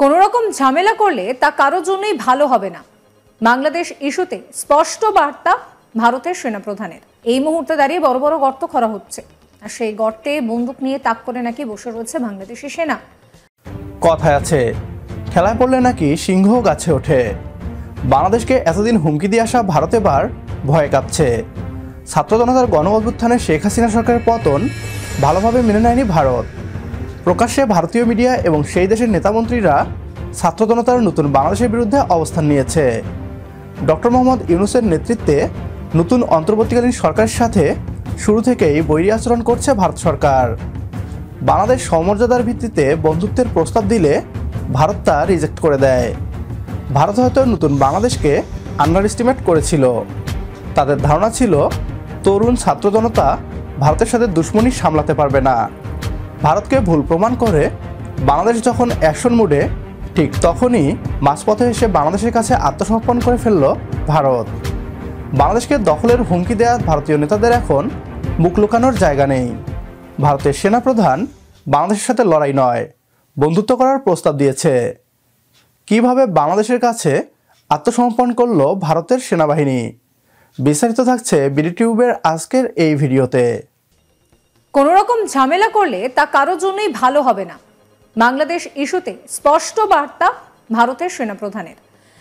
কোনো রকম ঝামেলা করলে তা কারোর জন্যই ভালো হবে না। বাংলাদেশ ইস্যুতে স্পষ্ট বার্তা ভারতের সেনাপ্রধানের। এই মুহূর্তে দাঁড়িয়ে বড় বড় গর্ত খোঁড়া হচ্ছে, আর সেই গর্তে বন্দুক নিয়ে তাক করে নাকি বসে রয়েছে বাংলাদেশি সেনা। কথায় আছে, খেলায় পড়লে নাকি সিংহ গাছে ওঠে। বাংলাদেশকে এতদিন হুমকি দিয়ে আসা ভারত এবার ভয়ে কাঁপছে। ছাত্র জনতার গণ অভ্যুত্থানে শেখ হাসিনা সরকারের পতন ভালোভাবে মেনে নেয়নি ভারত। প্রকাশ্যে ভারতীয় মিডিয়া এবং সেই দেশের নেতামন্ত্রীরা ছাত্র জনতার নতুন বাংলাদেশের বিরুদ্ধে অবস্থান নিয়েছে। ডক্টর মোহাম্মদ ইউনূসের নেতৃত্বে নতুন অন্তর্বর্তীকালীন সরকারের সাথে শুরু থেকেই বৈরী আচরণ করছে ভারত সরকার। বাংলাদেশ সমমর্যাদার ভিত্তিতে বন্ধুত্বের প্রস্তাব দিলে ভারত তা রিজেক্ট করে দেয়। ভারত হয়তো নতুন বাংলাদেশকে আন্ডার এস্টিমেট করেছিল। তাদের ধারণা ছিল তরুণ ছাত্র জনতা ভারতের সাথে দুশ্মনী সামলাতে পারবে না। ভারতকে ভুল প্রমাণ করে বাংলাদেশ যখন অ্যাকশন মুডে, ঠিক তখনই মাঝপথে এসে বাংলাদেশের কাছে আত্মসমর্পণ করে ফেলল ভারত। বাংলাদেশকে দখলের হুমকি দেওয়া ভারতীয় নেতাদের এখন মুখ লুকানোর জায়গা নেই। ভারতের সেনাপ্রধান বাংলাদেশের সাথে লড়াই নয়, বন্ধুত্ব করার প্রস্তাব দিয়েছে। কিভাবে বাংলাদেশের কাছে আত্মসমর্পণ করল ভারতের সেনাবাহিনী, বিস্তারিত থাকছে বিডি টিউবের আজকের এই ভিডিওতে। কোনো রকম ঝামেলা করলে তা কারোর জন্যই ভালো হবে না। বাংলাদেশ ইস্যুতে স্পষ্ট বার্তা ভারতের সেনাপ্রধানের।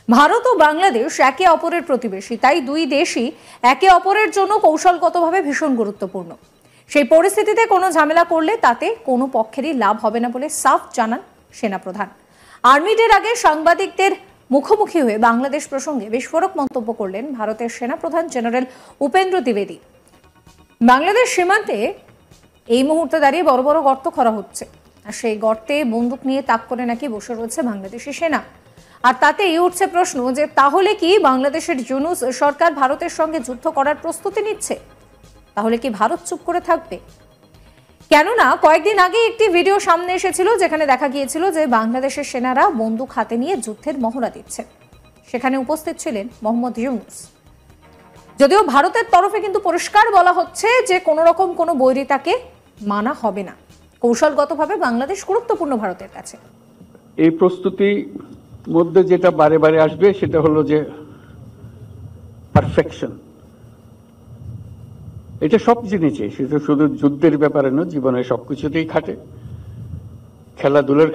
ভারত ও বাংলাদেশ একে অপরের প্রতিবেশী, তাই দুই দেশই একে অপরের জন্য কৌশলগতভাবে ভীষণ গুরুত্বপূর্ণ। সেই পরিস্থিতিতে কোনো ঝামেলা করলে তাতে কোনো পক্ষেরই লাভ হবে না বলে সাফ জানান সেনাপ্রধান। আর্মি ডের আগে সাংবাদিকদের মুখোমুখি হয়ে বাংলাদেশ প্রসঙ্গে বিস্ফোরক মন্তব্য করলেন ভারতের সেনাপ্রধান জেনারেল উপেন্দ্র দ্বিবেদী। বাংলাদেশ সীমান্তে এই মুহূর্তে দাঁড়িয়ে বড় বড় গর্ত খোঁড়া হচ্ছে, আর সেই গর্তে বন্দুক নিয়ে তাক করে নাকি বসে রয়েছে বাংলাদেশি সেনা। আর তাতেই উঠছে প্রশ্ন যে তাহলে কি বাংলাদেশের ইউনূস সরকার ভারতের সঙ্গে যুদ্ধ করার প্রস্তুতি নিচ্ছে? তাহলে কি ভারত চুপ করে থাকবে? কেননা কয়েকদিন আগে একটি ভিডিও সামনে এসেছিল যেখানে দেখা গিয়েছিল যে বাংলাদেশের সেনারা বন্দুক হাতে নিয়ে যুদ্ধের মহড়া দিচ্ছে। সেখানে উপস্থিত ছিলেন মোহাম্মদ ইউনূস। যদিও ভারতের তরফে কিন্তু পরিষ্কার বলা হচ্ছে যে কোনো রকম কোনো বৈরিতাকে মানা হবে না। কৌশলগতভাবে বাংলাদেশ গুরুত্বপূর্ণ ভারতের কাছে। এই প্রস্তুতি মধ্যে যেটা বারে বারে আসবে সেটা হলো যে পারফেকশন। এটা সব জিনিসে, সেটা শুধু যুদ্ধের ব্যাপারে নয়, জীবনের সবকিছুতেই খাটে। খেলাধুলার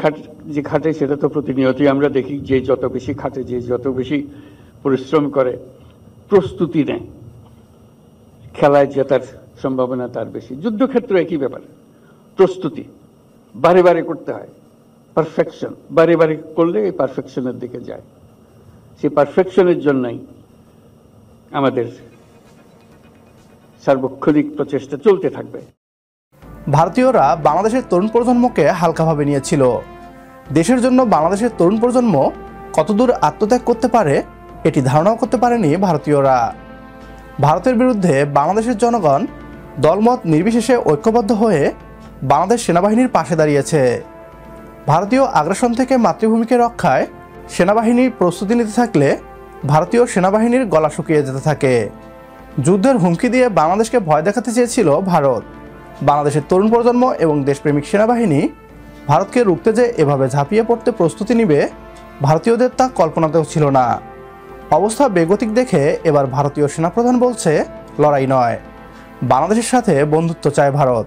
যে খাটে সেটা তো প্রতিনিয়তই আমরা দেখি। যে যত বেশি খাটে, যে যত বেশি পরিশ্রম করে, প্রস্তুতি নেয়, খেলায় জেতার সম্ভাবনা তার বেশি। যুদ্ধক্ষেত্রে একই ব্যাপার, প্রস্তুতি বারে বারে করতে হয়। পারফেকশন বারে বারে করলে এই পারফেকশনের দিকে যায়। সেই পারফেকশনের জন্যই আমাদের সার্বক্ষণিক প্রচেষ্টা চলতে থাকবে। ভারতীয়রা বাংলাদেশের তরুণ প্রজন্মকে হালকাভাবে নিয়েছিল। দেশের জন্য বাংলাদেশের তরুণ প্রজন্ম কতদূর আত্মত্যাগ করতে পারে এটি ধারণাও করতে পারেনি ভারতীয়রা। ভারতের বিরুদ্ধে বাংলাদেশের জনগণ দলমত নির্বিশেষে ঐক্যবদ্ধ হয়ে বাংলাদেশ সেনাবাহিনীর পাশে দাঁড়িয়েছে। ভারতীয় আগ্রাসন থেকে মাতৃভূমিকে রক্ষায় সেনাবাহিনীর প্রস্তুতি নিতে থাকলে ভারতীয় সেনাবাহিনীর গলা শুকিয়ে যেতে থাকে। যুদ্ধের হুমকি দিয়ে বাংলাদেশকে ভয় দেখাতে চেয়েছিল ভারত। বাংলাদেশের তরুণ প্রজন্ম এবং দেশপ্রেমিক সেনাবাহিনী ভারতকে রুখতে যে এভাবে ঝাঁপিয়ে পড়তে প্রস্তুতি নিবে ভারতীয়দের তা কল্পনাতেও ছিল না। অবস্থা বেগতিক দেখে এবার ভারতীয় সেনাপ্রধান বলছে লড়াই নয়, বাংলাদেশের সাথে বন্ধুত্ব চায় ভারত।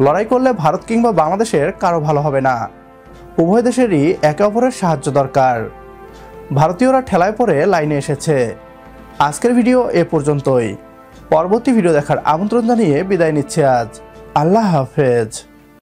লড়াই করলে ভারত কিংবা বাংলাদেশের কারো ভালো হবে না। উভয় দেশেরই একে অপরের সাহায্য দরকার। ভারতীয়রা ঠেলায় পড়ে লাইনে এসেছে। আজকের ভিডিও এ পর্যন্তই। পরবর্তী ভিডিও দেখার আমন্ত্রণ জানিয়ে বিদায় নিচ্ছে আজ। আল্লাহ হাফেজ।